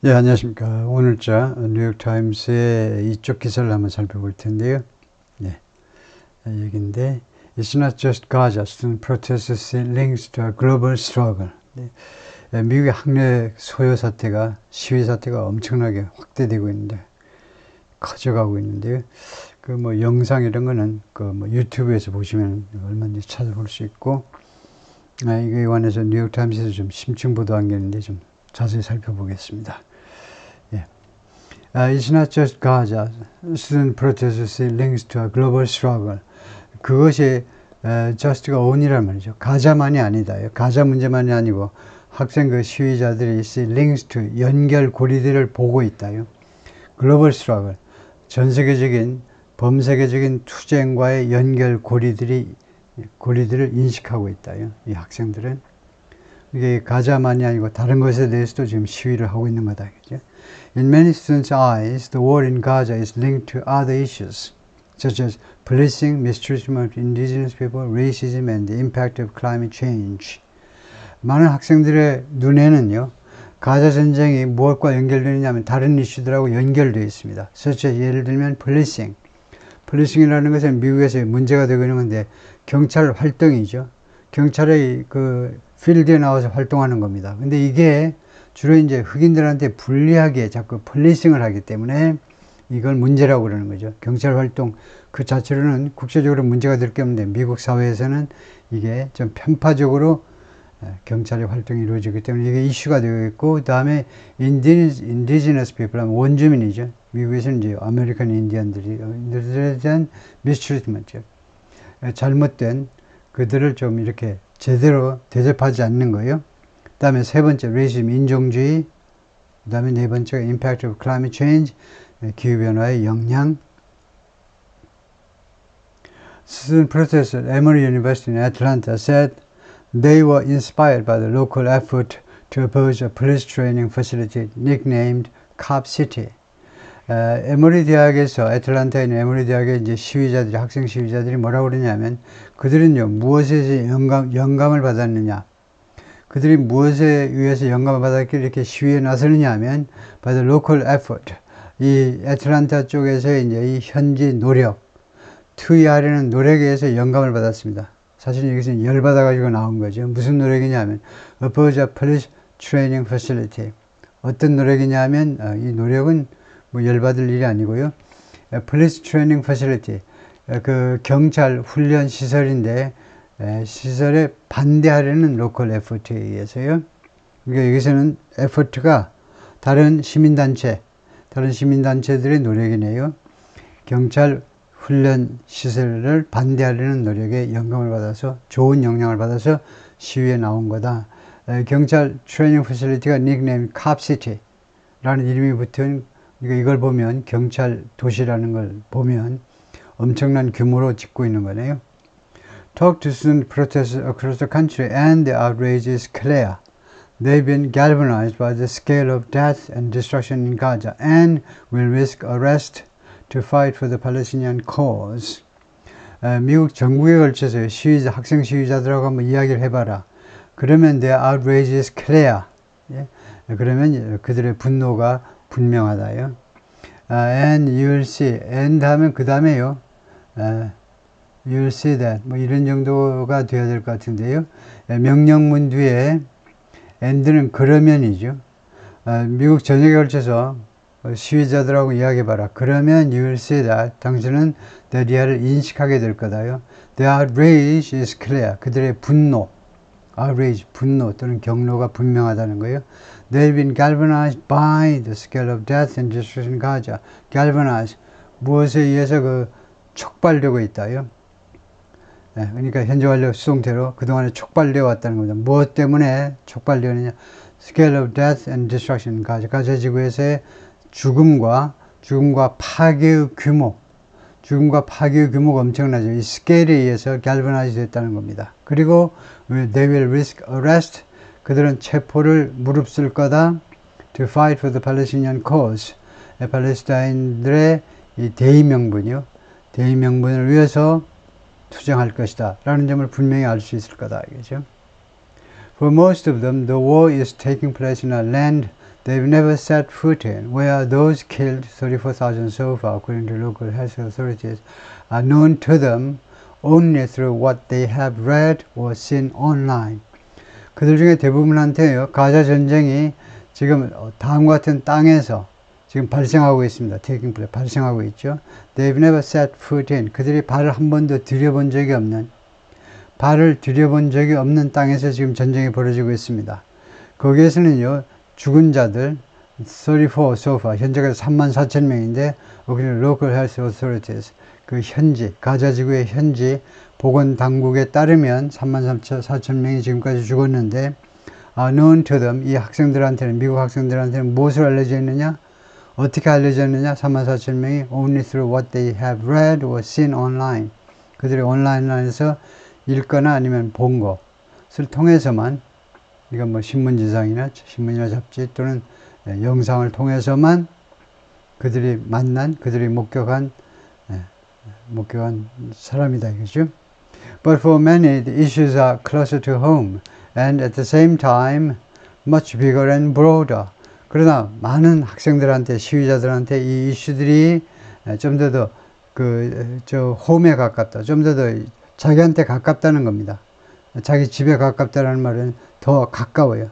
예, 안녕하십니까. 오늘자 뉴욕타임스의 이쪽 기사를 한번 살펴볼 텐데요. 예, 여기인데 It's not just Gaza, student protests links to a global struggle. 예, 미국의 학내 소요 사태가, 시위 사태가 엄청나게 확대되고 있는데, 커져가고 있는데요. 그 뭐 영상 이런 거는 그 뭐 유튜브에서 보시면 얼마든지 찾아볼 수 있고, 이거에 관해서 뉴욕타임스에서 좀 심층 보도한 게 있는데 좀 자세히 살펴보겠습니다. It's not just Gaza. Student protests links to a global struggle. 그것이 just가 on이란 말이죠. 가자만이 아니다요. 가자 문제만이 아니고 학생 그 시위자들이 links to 연결 고리들을 보고 있다요. 글로벌 스트러글, 전 세계적인 범세계적인 투쟁과의 연결 고리들을 인식하고 있다요. 이 학생들은 이게 가자만이 아니고 다른 것에 대해서도 지금 시위를 하고 있는 거다. 그죠? In many students' eyes, the war in Gaza is linked to other issues, such as policing, mistreatment of indigenous people, racism, and the impact of climate change. 많은 학생들의 눈에는요, 가자 전쟁이 무엇과 연결되느냐면 다른 이슈들하고 연결되어 있습니다. such as 예를 들면 policing. policing이라는 것은 미국에서 문제가 되고 있는 건데 경찰 활동이죠. 경찰의 그 필드에 나와서 활동하는 겁니다. 근데 이게 주로 이제 흑인들한테 불리하게 자꾸 폴리싱을 하기 때문에 이걸 문제라고 그러는 거죠. 경찰 활동 그 자체로는 국제적으로 문제가 될 게 없는데 미국 사회에서는 이게 좀 편파적으로 경찰의 활동이 이루어지기 때문에 이게 이슈가 되고 있고, 그 다음에 indigenous people 하면 원주민이죠. 미국에서는 이제 아메리칸 인디언들에 대한 mistreatment, 잘못된 그들을 좀 이렇게 제대로 대접하지 않는 거예요. 그 다음에 세 번째, racism, 인종주의. 그 다음에 네 번째가 impact of climate change, 기후변화의 영향. Student protesters at Emory University in Atlanta said they were inspired by the local effort to oppose a police training facility nicknamed Cop City. 에머리 대학에서, 애틀란타에 있는 에머리 대학의 이제 시위자들이, 학생 시위자들이 뭐라고 그러냐면, 그들은요, 무엇에서 영감을 받았느냐. 그들이 무엇에 의해서 영감을 받았길래 이렇게 시위에 나서느냐 하면, by the local effort. 이 애틀란타 쪽에서 이제 이 현지 노력, 투이하려는 노력에 의해서 영감을 받았습니다. 사실 여기서 열받아가지고 나온 거죠. 무슨 노력이냐 하면, oppose a police training facility. 어떤 노력이냐 하면, 이 노력은 뭐 열받을 일이 아니고요. Police Training Facility, 그 경찰 훈련 시설인데 시설에 반대하려는 로컬 에포트에 의해서요. 그러니까 여기서는 에포트가 다른 시민단체들의 노력이네요. 경찰 훈련 시설을 반대하려는 노력에 영감을 받아서, 좋은 영향을 받아서 시위에 나온 거다. 경찰 트레이닝 패실리티가 닉네임 캅시티라는 이름이 붙은, 그러니까 이걸 보면 경찰 도시라는 걸 보면 엄청난 규모로 짓고 있는 거네요. Talk to student protests across the country and the outrage is clear. They've been galvanized by the scale of death and destruction in Gaza and will risk arrest to fight for the Palestinian cause. 미국 전국에 걸쳐서 학생 시위자들하고 한번 이야기를 해봐라. 그러면 their outrage is clear. 예? 그러면 그들의 분노가 분명하다요. And you will see. And 하면 그 다음에요. You will see that. 뭐 이런 정도가 돼야 될 것 같은데요. 명령문 뒤에 and는 그러면이죠. 미국 전역에 걸쳐서 시위자들하고 이야기해봐라. 그러면 you will see that. 당신은 대리아를 인식하게 될 거다요. The outrage is clear. 그들의 분노. outrage, 분노 또는 경로가 분명하다는 거예요. They've been galvanized by the scale of death and destruction in Gaza. galvanized, 무엇에 의해서 그 촉발되고 있다요. 네, 그러니까 현재 완료 수동태로 그동안에 촉발되어 왔다는 겁니다. 무엇 때문에 촉발되느냐? scale of death and destruction in Gaza. 가자 지구에서의 죽음과 파괴의 규모. 죽음과 파괴의 규모가 엄청나죠. 이 스케일에 의해서 galvanize 됐다는 겁니다. 그리고 they will risk arrest. 그들은 체포를 무릅쓸 거다. To fight for the Palestinian cause. 팔레스타인들의 이 대의명분이요. 대의명분을 위해서 투쟁할 것이다. 라는 점을 분명히 알 수 있을 거다. 알겠죠? For most of them, the war is taking place in a land they've never set foot in, where those killed, 34,000 so far, according to local health authorities, are known to them only through what they have read or seen online. 그들 중에 대부분한테요, 가자 전쟁이 지금 다음과 같은 땅에서 지금 발생하고 있습니다. taking place, 발생하고 있죠. They've never set foot in. 그들이 발을 한 번도 들여본 적이 없는, 발을 들여본 적이 없는 땅에서 지금 전쟁이 벌어지고 있습니다. 거기에서는요, 죽은 자들 34 so far, 현재까지 34,000명인데 according to local health authorities, 그 현지, 가자 지구의 현지 보건당국에 따르면 34,000명이 지금까지 죽었는데 are known to them, 이 학생들한테는, 미국 학생들한테는 무엇을 알려져 있느냐? 어떻게 알려져 있느냐? 34,000명이 only through what they have read or seen online. 그들이 온라인에서 읽거나 아니면 본 것을 통해서만, 이건 뭐 신문지상이나 잡지 또는 영상을 통해서만 그들이 만난, 그들이 목격한 사람이다, 이거죠. But for many, the issues are closer to home and at the same time much bigger and broader. 그러나 많은 학생들한테, 시위자들한테 이 이슈들이 좀 더 홈에 가깝다, 좀 더 자기한테 가깝다는 겁니다. 자기 집에 가깝다는 말은 더 가까워요.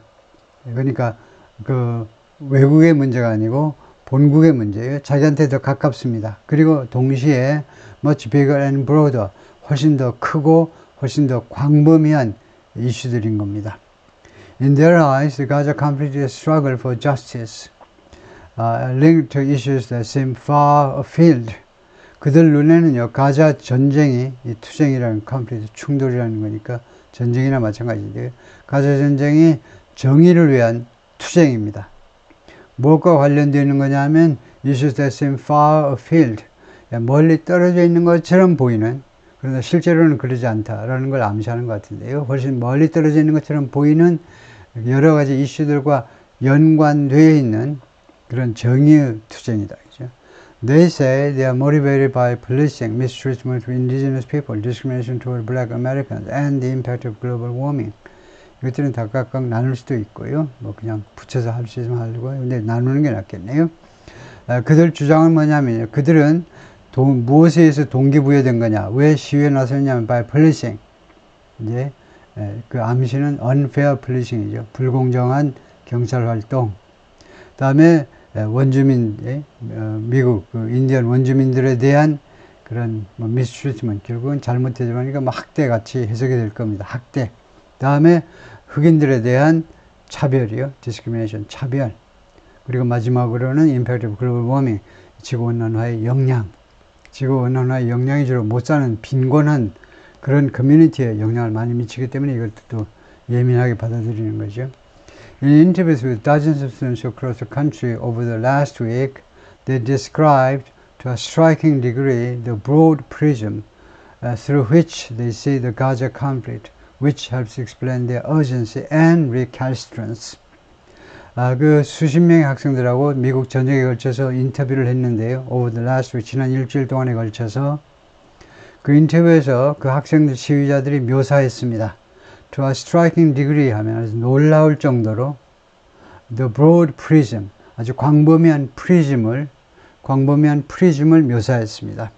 그러니까 그 외국의 문제가 아니고 본국의 문제예요. 자기한테 더 가깝습니다. 그리고 동시에 much bigger and broader, 훨씬 더 크고 훨씬 더 광범위한 이슈들인 겁니다. In their eyes, the Gaza conflict is a struggle for justice, linked to issues that seem far afield. 그들 눈에는요, 가자 전쟁이, 이 투쟁이라는 conflict, 충돌이라는 거니까 전쟁이나 마찬가지인데요. 가자 전쟁이 정의를 위한 투쟁입니다. 무엇과 관련되어 있는 거냐 하면 issues that seem far afield, 멀리 떨어져 있는 것처럼 보이는, 그러나 실제로는 그러지 않다라는 걸 암시하는 것 같은데요. 훨씬 멀리 떨어져 있는 것처럼 보이는 여러 가지 이슈들과 연관되어 있는 그런 정의의 투쟁이다. 그죠? They say they are motivated by policing, mistreatment of indigenous people, discrimination toward black Americans, and the impact of global warming. 이것들은 다 각각 나눌 수도 있고요. 뭐 그냥 붙여서 할 수 있으면 하려고요. 근데 나누는 게 낫겠네요. 그들 주장은 뭐냐면요. 그들은 무엇에 의해서 동기부여된 거냐? 왜 시위에 나섰냐면 by policing. 이제 그 암시는 unfair policing이죠. 불공정한 경찰 활동. 다음에 원주민, 미국 그 인디언 원주민들에 대한 그런 뭐 mistreatment, 결국은 잘못되지만 뭐 학대 같이 해석이 될 겁니다. 학대. 다음에 흑인들에 대한 차별이요. discrimination, 차별. 그리고 마지막으로는 impact of global warming, 지구온난화의 영향. 지구온난화의 영향이 주로 못 사는 빈곤한 그런 커뮤니티에 영향을 많이 미치기 때문에 이것도 또 예민하게 받아들이는 거죠. In interviews with dozens of students across the country over the last week, they described to a striking degree the broad prism through which they see the Gaza conflict, which helps explain their urgency and recalcitrance. 그 수십 명의 학생들하고 미국 전역에 걸쳐서 인터뷰를 했는데요. Over the last week, 지난 일주일 동안에 걸쳐서 그 인터뷰에서 그 학생들, 시위자들이 묘사했습니다. To a striking degree 하면 아주 놀라울 정도로 the broad prism, 아주 광범위한 프리즘을 묘사했습니다.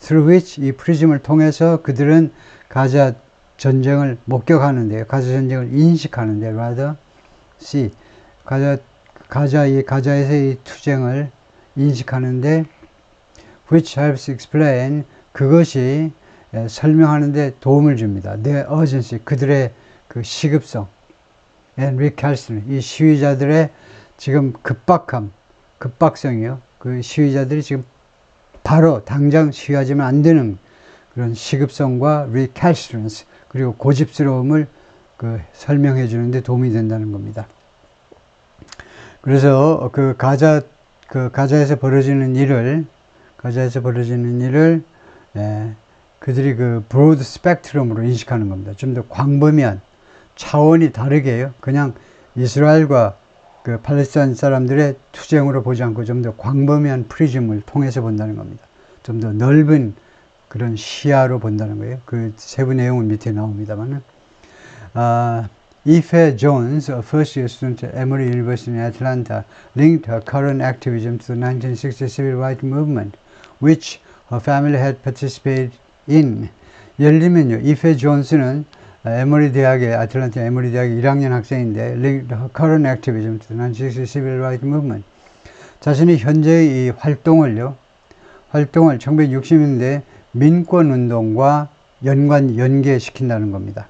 Through which, 이 프리즘을 통해서 그들은 가자 전쟁을 목격하는데요. 가자 전쟁을 인식하는데, rather see, 가자에서의 투쟁을 인식하는데, which helps explain, 그것이 설명하는데 도움을 줍니다. Their urgency, 그들의 그 시급성, and recalcitrance, 이 시위자들의 지금 급박성이요. 그 시위자들이 지금 바로 당장 시위하지면 안 되는 그런 시급성과 recalcitrance, 그리고 고집스러움을 그 설명해 주는데 도움이 된다는 겁니다. 그래서 가자에서 벌어지는 일을 그들이 그 브로드 스펙트럼으로 인식하는 겁니다. 좀 더 광범위한 차원이 다르게요. 그냥 이스라엘과 그 팔레스타인 사람들의 투쟁으로 보지 않고 좀 더 광범위한 프리즘을 통해서 본다는 겁니다. 좀 더 넓은 그런 시야로 본다는 거예요. 그 세부 내용은 밑에 나옵니다만은. Ife Jones, a first-year student at Emory University in Atlanta, linked her current activism to the 1960 civil rights movement, which her family had participated in. 예를 들면요, 이페 존스는 에머리 대학의 아틀란타 에머리 대학의 1학년 학생인데, linked her current activism to the 1960 civil rights movement. 자신이 현재의 이 활동을 1960년대 민권운동과 연계시킨다는 겁니다.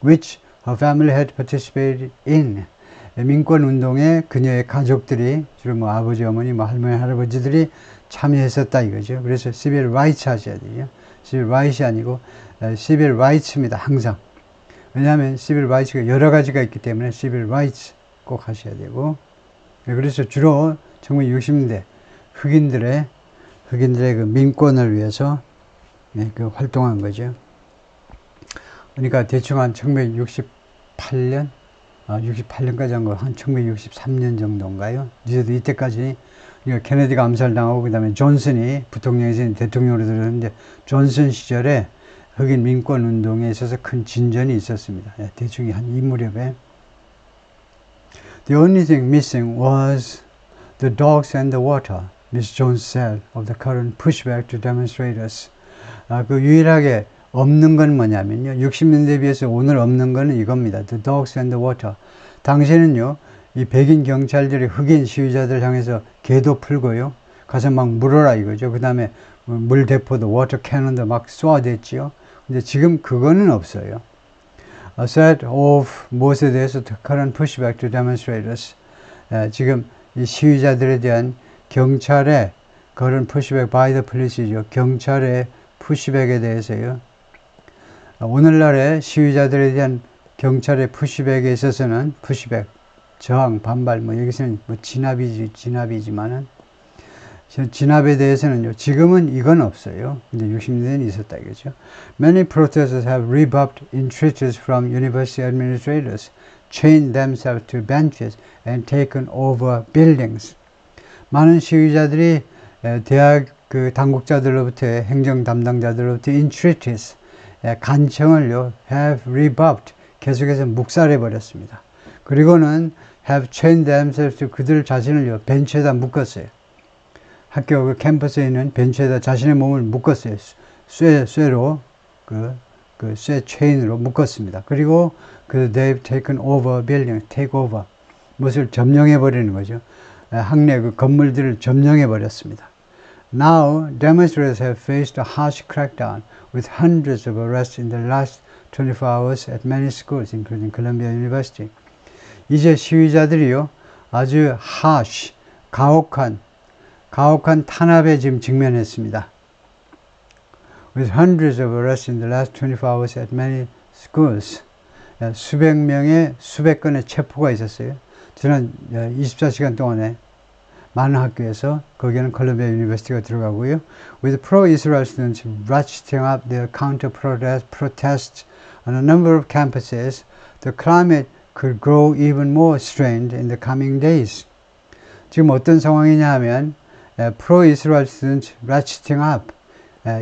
Which her family had participated in. 민권운동에 그녀의 가족들이, 주로 뭐 아버지, 어머니, 뭐 할머니, 할아버지들이 참여했었다 이거죠. 그래서 civil rights 하셔야 돼요. civil rights이 아니고 civil rights입니다. 항상. 왜냐하면 civil rights가 여러 가지가 있기 때문에 civil rights 꼭 하셔야 되고. 그래서 주로 1960년대 흑인들의 그 민권을 위해서 그 활동한 거죠. 그러니까 대충 한 1968년, 68년까지 한 거 한 1963년 정도인가요? 이때까지 그러니까 케네디가 암살당하고 그 다음에 존슨이 부통령에서 대통령으로 들었는데 존슨 시절에 흑인 민권 운동에 있어서 큰 진전이 있었습니다. 대충 한 이 무렵에. The only thing missing was the dogs and the water, Miss Jones said of the current pushback to demonstrators. 그 유일하게 없는 건 뭐냐면요. 60년대에 비해서 오늘 없는 거는 이겁니다. The dogs and the water. 당시에는요, 이 백인 경찰들이 흑인 시위자들 향해서 개도 풀고요. 가서 막 물어라 이거죠. 그 다음에 물대포도 워터 캐논도 막 쏘아댔지요. 근데 지금 그거는 없어요. A set of 무엇에 대해서 the current pushback to demonstrators. 지금 이 시위자들에 대한 경찰의 그런 pushback by the police이죠. 경찰의 푸시백에 대해서요. 오늘날의 시위자들에 대한 경찰의 푸시백에 있어서는 푸시백, 저항, 반발, 뭐 여기서는 뭐 진압이지만은 진압에 대해서는요. 지금은 이건 없어요. 근데 60년대에는 있었다 이거죠. Many protesters have rebuffed entreaties from university administrators, chained themselves to benches, and taken over buildings. 많은 시위자들이 대학 그 당국자들로부터 행정 담당자들로부터 entreaties 간청을요 have rebuffed 계속해서 묵살해 버렸습니다. 그리고는 have chained themselves to 그들 자신을요 벤치에다 묶었어요. 학교 그 캠퍼스에 있는 벤치에다 자신의 몸을 묶었어요. 쇠로 쇠 체인으로 묶었습니다. 그리고 they've taken over building, take over 무엇을 점령해 버리는 거죠. 학내 그 건물들을 점령해 버렸습니다. Now, demonstrators have faced a harsh crackdown with hundreds of arrests in the last 24 hours at many schools, including Columbia University. 이제 시위자들이요, 아주 harsh, 가혹한 탄압에 지금 직면했습니다. With hundreds of arrests in the last 24 hours at many schools. 수백 명의, 수백 건의 체포가 있었어요. 지난 24시간 동안에 많은 학교에서 거기에는 컬럼비아 유니버시티가 들어가고요. With pro-Israel students ratcheting up their counter-protests on a number of campuses, the climate could grow even more strained in the coming days. 지금 어떤 상황이냐 하면 pro-Israel students ratcheting up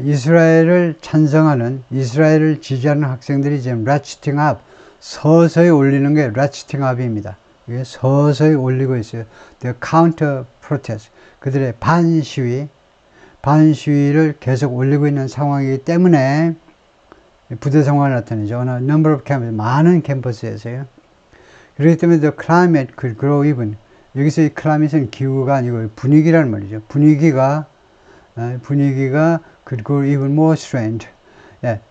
이스라엘을 찬성하는, 이스라엘을 지지하는 학생들이 지금 ratcheting up, 서서히 올리는 게 ratcheting up입니다. 이게 서서히 올리고 있어요. The counter protest. 그들의 반시위를 계속 올리고 있는 상황이기 때문에 부대 상황이 나타나죠. 어느 number of campus, 많은 캠퍼스에서요. 그렇기 때문에 the climate could grow even. 여기서 이 climate는 기후가 아니고 분위기라는 말이죠. 분위기가 could grow even more strained.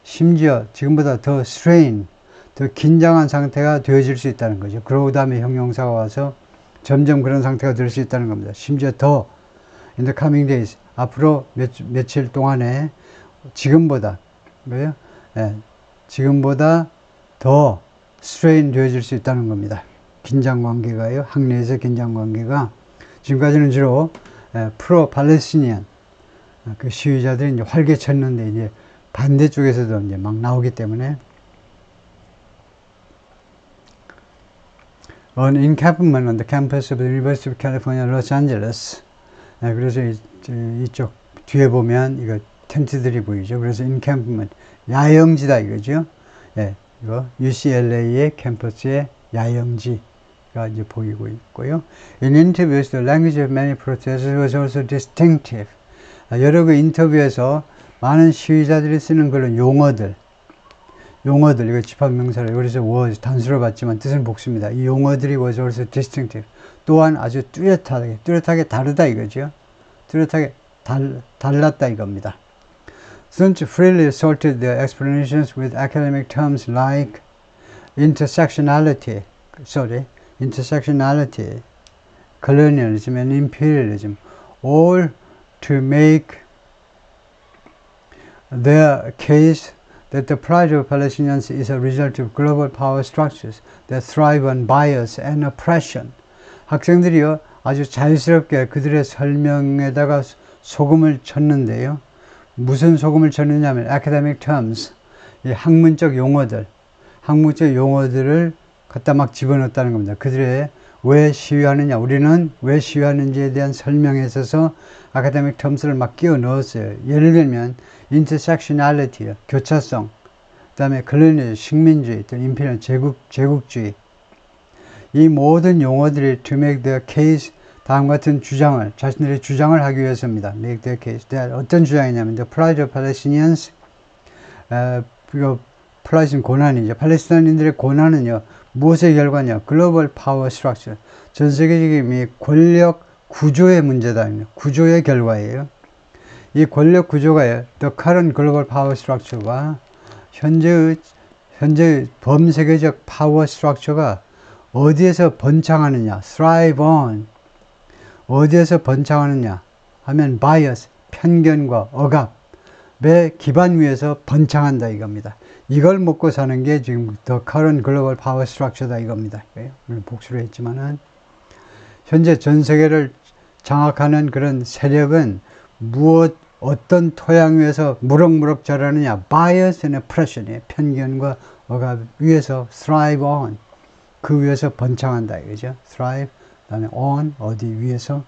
심지어 지금보다 더 strain, 더 긴장한 상태가 되어질 수 있다는 거죠. 그러고 다음에 형용사가 와서 점점 그런 상태가 될 수 있다는 겁니다. 심지어 더 in the coming days 앞으로 며칠 동안에 지금보다 지금보다 더 strain 되어질 수 있다는 겁니다. 긴장 관계가요. 학내에서 긴장 관계가 지금까지는 주로 프로 팔레스티니안 그 시위자들이 이제 활개쳤는데 이제 반대쪽에서도 이제 막 나오기 때문에 An encampment on the campus of the University of California, Los Angeles. 그래서 이쪽 뒤에 보면 이거 텐트들이 보이죠. 그래서 encampment, 야영지다 이거죠. 이거 UCLA의 캠퍼스의 야영지가 이제 보이고 있고요. In interviews, the language of many protesters was also distinctive. 여러 그 인터뷰에서 많은 시위자들이 쓰는 그런 용어들, 이거 집합명사를 그래서 was 단수로 봤지만 뜻은 복수입니다. 이 용어들이 was also distinctive. 또한 아주 뚜렷하게 다르다 이거죠. 뚜렷하게 달랐다 이겁니다. Students freely assorted their explanations with academic terms like intersectionality, colonialism and imperialism, all to make their case that the plight of Palestinians is a result of global power structures that thrive on bias and oppression. 학생들이요 아주 자유스럽게 그들의 설명에다가 소금을 쳤는데요. 무슨 소금을 쳤느냐면 academic terms, 이 학문적 용어들을 갖다 막 집어넣었다는 겁니다. 그들의 왜 시위하느냐, 우리는 왜 시위하는지에 대한 설명에 있어서 academic terms를 막 끼워 넣었어요. 예를 들면 intersectionality, 교차성, 그 다음에 colonialism, 식민주의, 또 imperialism, 제국주의. 이 모든 용어들이 to make their case, 다음 같은 주장을, 자신들의 주장을 하기 위해서입니다. make their case. 어떤 주장이냐면 the plight of Palestinians, 플라이는 고난이죠. 팔레스타인인들의 고난은요, 무엇의 결과냐? 글로벌 파워 스트럭처. 전 세계적인 이 권력 구조의 문제다. 구조의 결과예요. 이 권력 구조가 the current global power structure가 현재의 범세계적 파워 스트럭처가 어디에서 번창하느냐? thrive on. 어디에서 번창하느냐? 하면 bias, 편견과 억압의 기반 위에서 번창한다 이겁니다. 이걸 먹고 사는 게 지금 the current global power structure다 이겁니다. 물론 복수로 했지만은 현재 전 세계를 장악하는 그런 세력은 어떤 토양 위에서 무럭무럭 자라느냐? bias and oppression, 편견과 억압 위에서 thrive on, 그 위에서 번창한다 이거죠. thrive, 그다음에 on, 어디 위에서